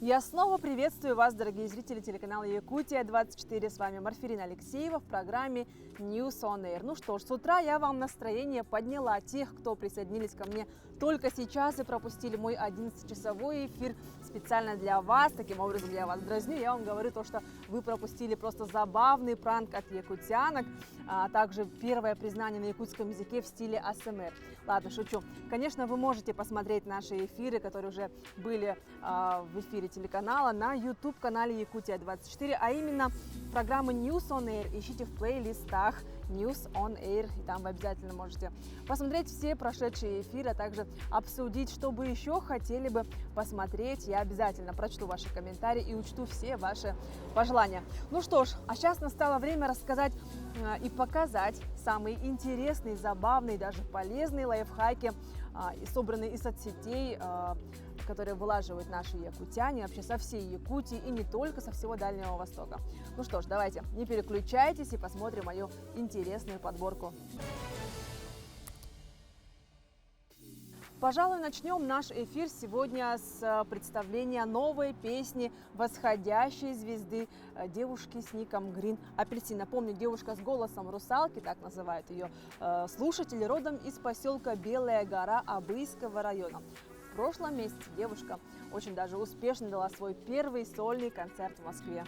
Я снова приветствую вас, дорогие зрители телеканала Якутия-24. С вами Марфирина Алексеева в программе News on Air. Ну что ж, с утра я вам настроение подняла. Тех, кто присоединились ко мне только сейчас и пропустили мой 11-часовой эфир специально для вас. Таким образом, я вас дразню. Я вам говорю то, что вы пропустили просто забавный пранк от якутянок, а также первое признание на якутском языке в стиле АСМР. Ладно, шучу. Конечно, вы можете посмотреть наши эфиры, которые уже были в эфире телеканала на YouTube-канале Якутия-24, а именно программы News on Air. Ищите в плейлистах News on Air, и там вы обязательно можете посмотреть все прошедшие эфиры, а также обсудить, что бы еще хотели бы посмотреть. Я обязательно прочту ваши комментарии и учту все ваши пожелания. Ну что ж, а сейчас настало время рассказать и показать самые интересные, забавные, даже полезные лайфхаки, собранные из соцсетей, которые вылаживают наши якутяне вообще со всей Якутии и не только, со всего Дальнего Востока. Ну что ж, давайте, не переключайтесь и посмотрим мою интересную подборку. Пожалуй, начнем наш эфир сегодня с представления новой песни восходящей звезды девушки с ником Green Апельсин. Напомню, девушка с голосом русалки, так называют ее слушатели, родом из поселка Белая Гора Абыйского района. В прошлом месяце девушка очень даже успешно дала свой первый сольный концерт в Москве.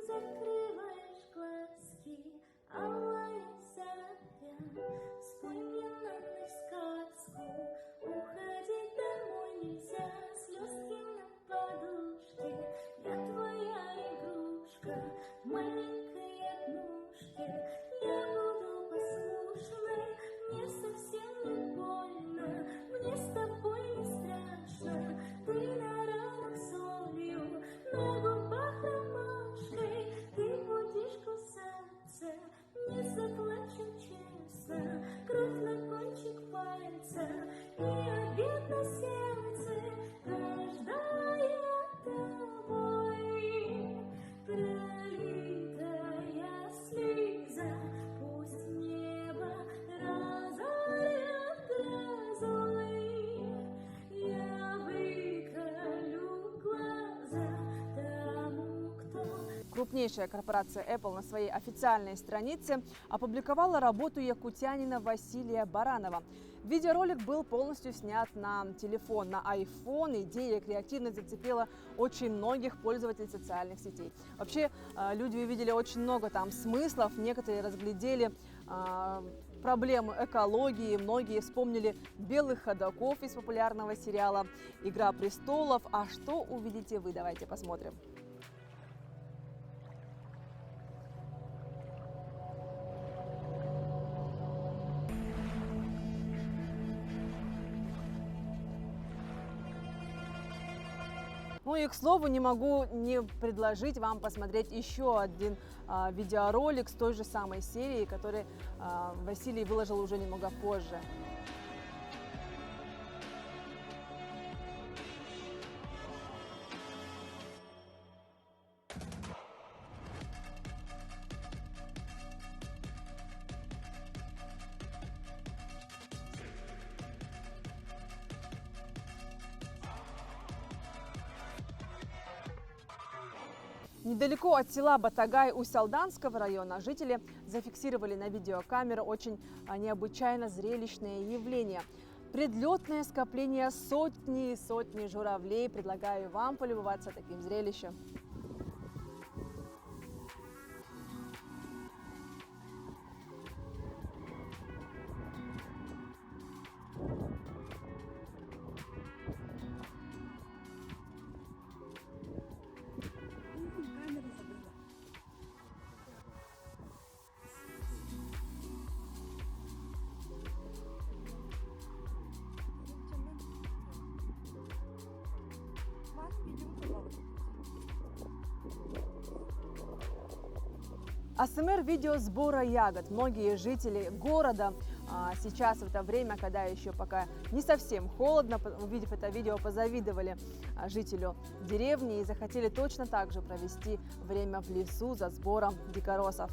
Закрываешь глазки, алая заря, вспомненную сказку. Уходить домой нельзя, слезки на подушке. Я твоя игрушка, маленькой однушке. Я буду послушной, мне совсем не больно, мне с тобой не страшно. Ты на ранах солью, на губах ромашкой. Ты будешь кусаться, не заплачу честно. Кровь на кончик пальца и обид на сердце. Каждая тобой пролитая слеза, пусть небо разорят грозой. Я выколю глаза тому, кто... Крупнейшая корпорация Apple на своей официальной странице опубликовала работу якутянина Василия Баранова. Видеоролик был полностью снят на телефон, на iPhone. Идея креативность зацепила очень многих пользователей социальных сетей. Вообще, люди увидели очень много там смыслов, некоторые разглядели проблемы экологии, многие вспомнили белых ходоков из популярного сериала «Игра престолов». А что увидите вы? Давайте посмотрим. Ну и, к слову, не могу не предложить вам посмотреть еще один видеоролик с той же самой серии, который Василий выложил уже немного позже. Недалеко от села Батагай Усть-Алданского района жители зафиксировали на видеокамеру очень необычайно зрелищное явление. Предлетное скопление сотни и сотни журавлей. Предлагаю вам полюбоваться таким зрелищем. АСМР-видео сбора ягод. Многие жители города сейчас, в это время, когда еще пока не совсем холодно, увидев это видео, позавидовали жителю деревни и захотели точно так же провести время в лесу за сбором дикоросов.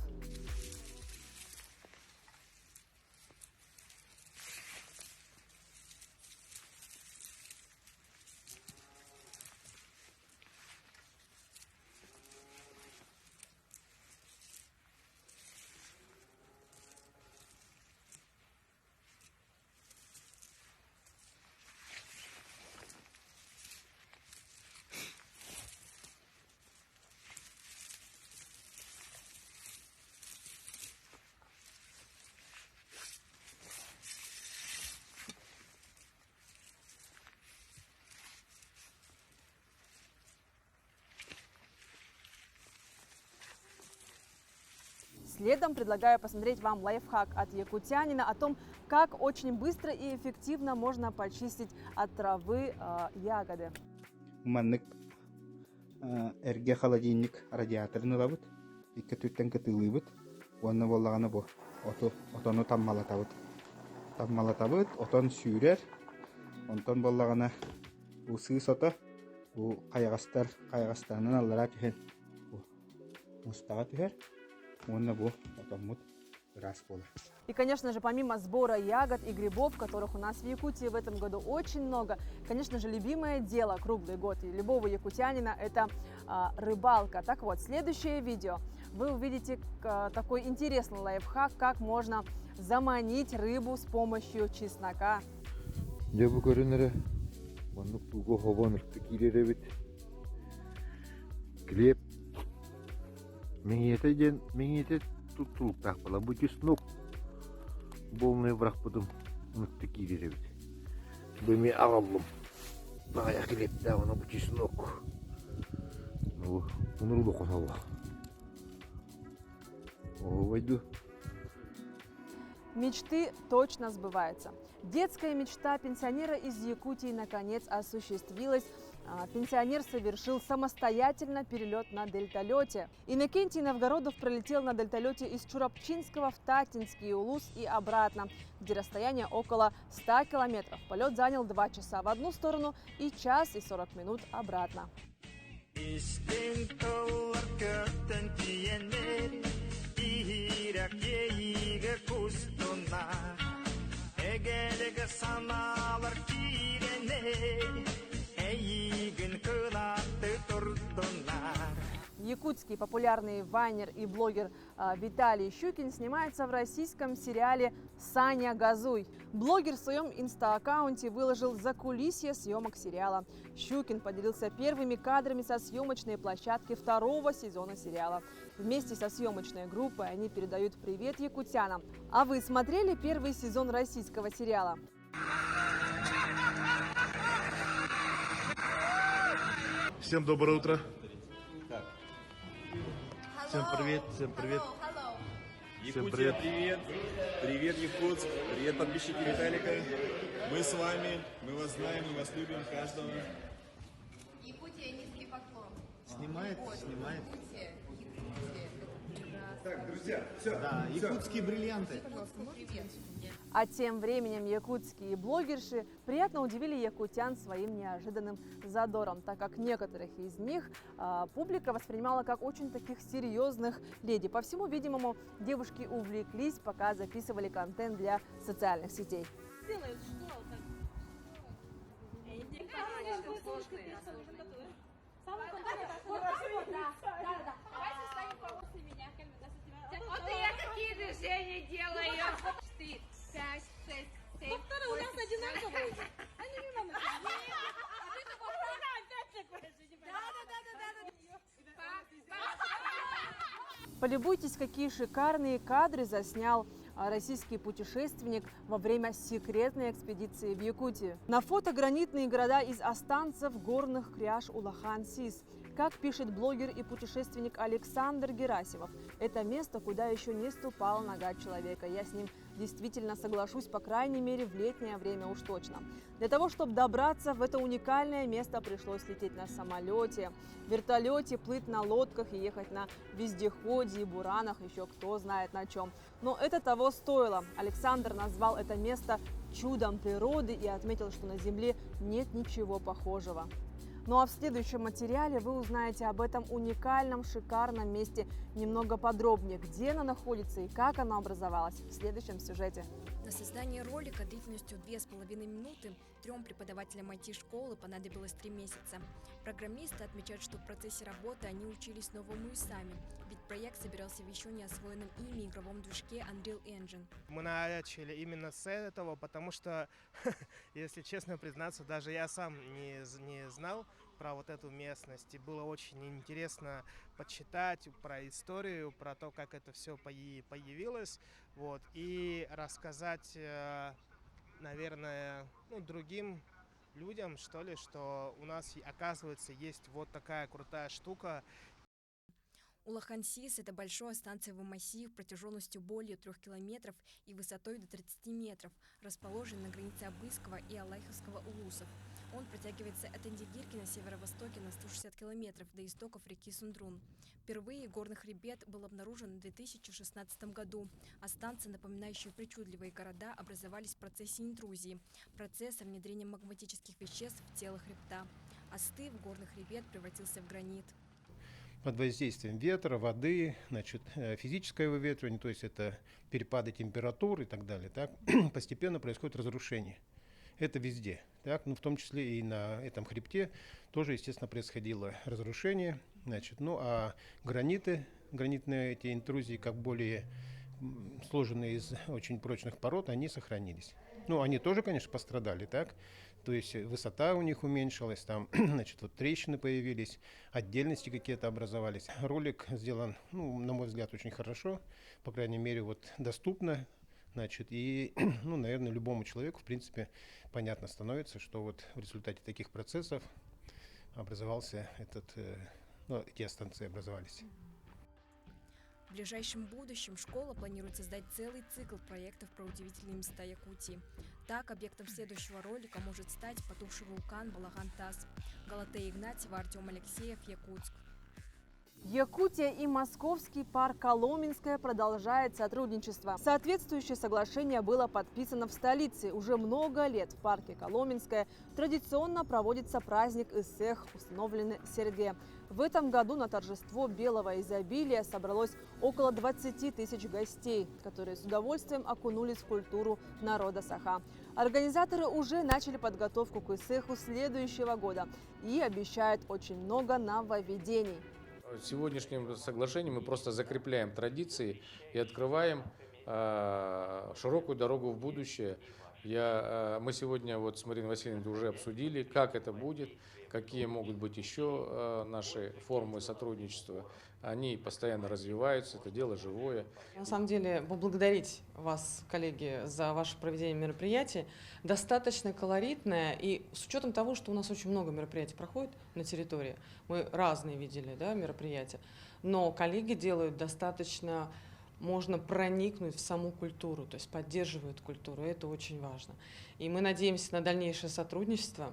Следом предлагаю посмотреть вам лайфхак от якутянина о том, как очень быстро и эффективно можно почистить от травы ягоды. Маннык эрге холодильник радиаторын ылабыт, икки түттен кытылыбыт, уонна боллагана бу отону таммалатабыт, отон сүүрер, онтон боллагана бу сыыс ото, бу кайгастанын аллара түһен, бу мустага түһер, уонна бу отоммут раз болар. И, конечно же, помимо сбора ягод и грибов, которых у нас в Якутии в этом году очень много, конечно же, любимое дело круглый год и любого якутянина – это рыбалка. Так вот, следующее видео вы увидите такой интересный лайфхак, как можно заманить рыбу с помощью чеснока. Я бы говорю, манук туго хованыр текиреребит. Глеб, меңете туттулук тахпала, бу чеснок полный враг потом текиреребит. Быми агаллым. Бая Глеб, да, он бу чеснок. Ну, унурлу косалла. О, войду. Мечты точно сбываются. Детская мечта пенсионера из Якутии наконец осуществилась. Пенсионер совершил самостоятельно перелет на дельталете. Иннокентий Новгородов пролетел на дельталете из Чурапчинского в Татинский Улус и обратно, где расстояние около 100 километров. Полет занял 2 часа в одну сторону и час и 40 минут обратно. Якутский популярный вайнер и блогер Виталий Щукин снимается в российском сериале «Саня, газуй». Блогер в своем инста-аккаунте выложил закулисье съемок сериала. Щукин поделился первыми кадрами со съемочной площадки 2-го сезона сериала. Вместе со съемочной группой они передают привет якутянам. А вы смотрели первый сезон российского сериала? Всем доброе утро. Всем привет, всем привет. Всем Якутия, привет! Привет, Якутск! Привет, подписчики Виталика! Мы с вами, мы вас знаем, мы вас любим, каждого. Якутия, низкий поклон. Снимает. Якутия. Так, друзья, все. Да, якутские бриллианты. Привет. А тем временем якутские блогерши приятно удивили якутян своим неожиданным задором, так как некоторых из них публика воспринимала как очень таких серьезных леди. По всему видимому, девушки увлеклись, пока записывали контент для социальных сетей. Вот и я какие движения делаю. 4, 5, 6, 7. Повторы у нас одинаковые. Они мимо нас. Полюбуйтесь, какие шикарные кадры заснял российский путешественник во время секретной экспедиции в Якутию. На фото гранитные города из останцев горных кряж Улахан-Сис. Как пишет блогер и путешественник Александр Герасимов, это место, куда еще не ступала нога человека. Я с ним действительно соглашусь, по крайней мере, в летнее время уж точно. Для того, чтобы добраться в это уникальное место, пришлось лететь на самолете, вертолете, плыть на лодках и ехать на вездеходе и буранах, еще кто знает на чем. Но это того стоило. Александр назвал это место чудом природы и отметил, что на Земле нет ничего похожего. Ну а в следующем материале вы узнаете об этом уникальном, шикарном месте немного подробнее, где оно находится и как оно образовалось в следующем сюжете. На создание ролика длительностью 2,5 минуты 3 преподавателям IT-школы понадобилось 3 месяца. Программисты отмечают, что в процессе работы они учились новому и сами, ведь проект собирался в еще не освоенном ими игровом движке Unreal Engine. Мы начали именно с этого, потому что, если честно признаться, даже я сам не знал про вот эту местность. И было очень интересно почитать про историю, про то, как это все появилось, вот, и рассказать, наверное, другим людям, что ли, что у нас, оказывается, есть вот такая крутая штука. Улахансис – это большой станциевый массив протяженностью более 3 километров и высотой до 30 метров, расположен на границе Абыского и Алайховского улусов. Он протягивается от Эндигирки на северо-востоке на 160 километров до истоков реки Сундрун. Впервые горный хребет был обнаружен в 2016 году, а станции, напоминающие причудливые города, образовались в процессе интрузии, процесса внедрения магматических веществ в тело хребта. Остыв, горный хребет превратился в гранит. Под воздействием ветра, воды, значит, физическое выветривание, то есть это перепады температур и так далее, так, постепенно происходит разрушение. Это везде, так, ну, в том числе и на этом хребте тоже, естественно, происходило разрушение. Значит, ну а гранитные эти интрузии, как более сложенные из очень прочных пород, они сохранились. Ну, они тоже, конечно, пострадали, так. То есть высота у них уменьшилась, там, значит, вот трещины появились, отдельности какие-то образовались. Ролик сделан, ну, на мой взгляд, очень хорошо, по крайней мере, вот доступно, значит, и, ну, наверное, любому человеку, в принципе, понятно становится, что вот в результате таких процессов образовался эти станции образовались. В ближайшем будущем школа планирует создать целый цикл проектов про удивительные места Якутии. Так, объектом следующего ролика может стать потухший вулкан Балаган-Тас. Галатея Игнатьева, Артем Алексеев, Якутск. Якутия и Московский парк Коломенское продолжает сотрудничество. Соответствующее соглашение было подписано в столице. Уже много лет в парке Коломенское традиционно проводится праздник Исех, установленный Серге. В этом году на торжество белого изобилия собралось около 20 тысяч гостей, которые с удовольствием окунулись в культуру народа Саха. Организаторы уже начали подготовку к Исеху следующего года и обещают очень много нововведений. Сегодняшним соглашением мы просто закрепляем традиции и открываем широкую дорогу в будущее. Мы сегодня вот с Мариной Васильевной уже обсудили, как это будет, какие могут быть еще наши формы сотрудничества. Они постоянно развиваются, это дело живое. На самом деле, поблагодарить вас, коллеги, за ваше проведение мероприятия. Достаточно колоритное, и с учетом того, что у нас очень много мероприятий проходит на территории, мы разные видели, да, мероприятия, но коллеги делают достаточно, можно проникнуть в саму культуру, то есть поддерживают культуру, это очень важно. И мы надеемся на дальнейшее сотрудничество,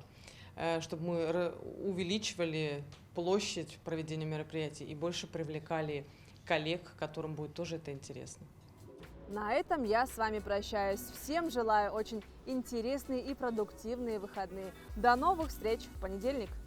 чтобы мы увеличивали площадь проведения мероприятий и больше привлекали коллег, которым будет тоже это интересно. На этом я с вами прощаюсь. Всем желаю очень интересные и продуктивные выходные. До новых встреч в понедельник!